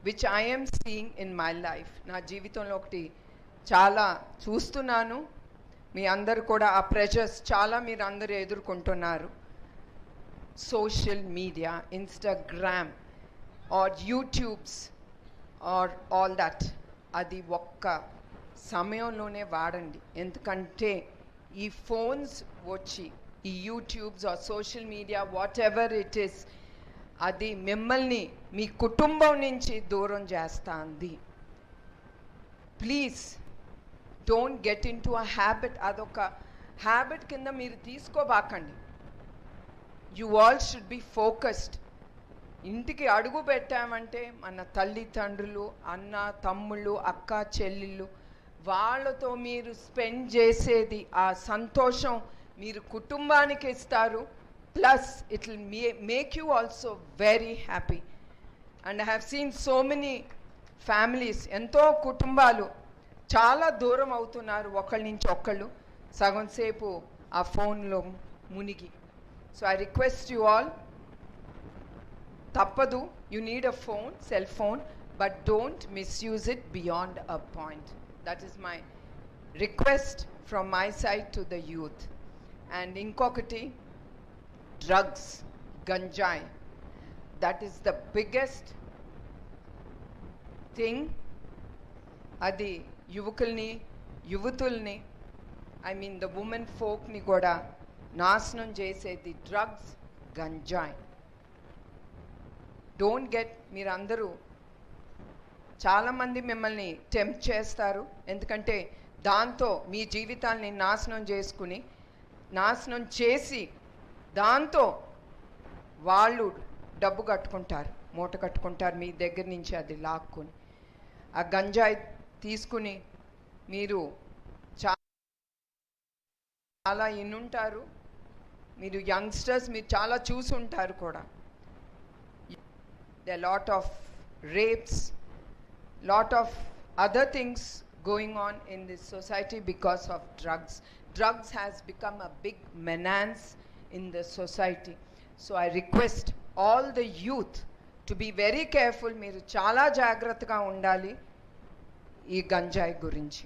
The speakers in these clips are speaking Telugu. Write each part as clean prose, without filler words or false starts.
which I am seeing in my life. నా జీవితంలో ఒకటి చాలా చూస్తున్నాను. మీ అందరు కూడా ఆ ప్రెషర్స్ చాలా మీరు అందరూ ఎదుర్కొంటున్నారు. Social media, Instagram or YouTubes or all that, అది ఒక్క సమయంలోనే వాడండి. ఎందుకంటే ఈ ఫోన్స్ వచ్చి ఈ YouTubes or social media whatever it is, అది మిమ్మల్ని మీ కుటుంబం నుంచి దూరం చేస్తుంది. Please don't get into a habit. అదొక హ్యాబిట్ కింద మీరు తీసుకోబాకండి. You all should be focused. ఇంటికి అడుగు పెట్టామంటే మన తల్లిదండ్రులు, అన్న తమ్ముళ్ళు, అక్క చెల్లెళ్ళు, వాళ్ళతో మీరు స్పెండ్ చేసేది ఆ సంతోషం మీరు కుటుంబానికి ఇస్తారు. Plus it will make you also very happy. And I have seen so many families, ఎంతో కుటుంబాలు చాలా దూరం అవుతున్నారు ఒకళ్ళ నుంచి ఒకళ్ళు, సగం సేపు ఆ ఫోన్లో మునిగి. So I request you all, తప్పదు, you need a phone, cell phone, but don't misuse it beyond a point. That is my request from my side to the youth. And ఇంకొకటి, drugs, ganja, that is the biggest thing. అది యువకుల్ని, యువతుల్ని, ఐ మీన్ ద ఉమెన్ ఫోక్ని కూడా నాశనం చేసేది డ్రగ్స్, గంజాయి. డోంట్ గెట్, మీరందరూ చాలామంది మిమ్మల్ని టెంప్ట్ చేస్తారు, ఎందుకంటే దాంతో మీ జీవితాల్ని నాశనం చేసి దాంతో వాళ్ళు డబ్బు కట్టుకుంటారు, మూట కట్టుకుంటారు మీ దగ్గర నుంచి. అది లాక్కుని ఆ గంజాయి తీసుకుని మీరు చాలా ఇన్నుంటారు, మీరు యంగ్స్టర్స్, మీరు చాలా చూసి ఉంటారు కూడా. there are lot of rapes, lot of other things going on in this society because of drugs. Drugs has become a big menace in the society. So I request all the youth to be very careful. మీరు చాలా జాగ్రత్తగా ఉండాలి ఈ గంజాయి గురించి.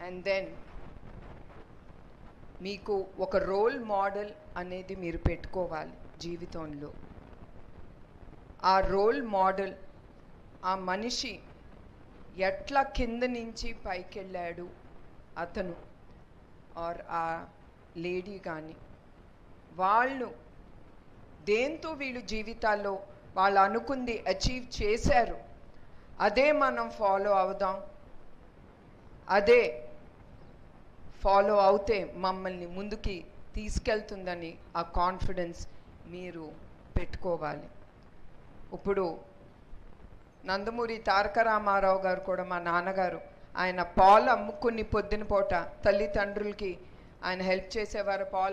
అండ్ దెన్ మీకు ఒక రోల్ మోడల్ అనేది మీరు పెట్టుకోవాలి జీవితంలో. ఆ రోల్ మోడల్, ఆ మనిషి ఎట్లా కింద నుంచి పైకి వెళ్ళాడు అతను ఆర్ ఆ లేడీ కానీ, వాళ్ళు దేంతో వీళ్ళు జీవితాల్లో వాళ్ళు అనుకుంది అచీవ్ చేశారు, అదే మనం ఫాలో అవుదాం. అదే ఫాలో అవుతే మమ్మల్ని ముందుకి తీసుకెళ్తుందని ఆ కాన్ఫిడెన్స్ మీరు పెట్టుకోవాలి. ఇప్పుడు నందమూరి తారక రామారావు గారు కూడా, మా నాన్నగారు, ఆయన పాలు అమ్ముకుని పొద్దున పూట తల్లిదండ్రులకి ఆయన హెల్ప్ చేసేవారు. పాలు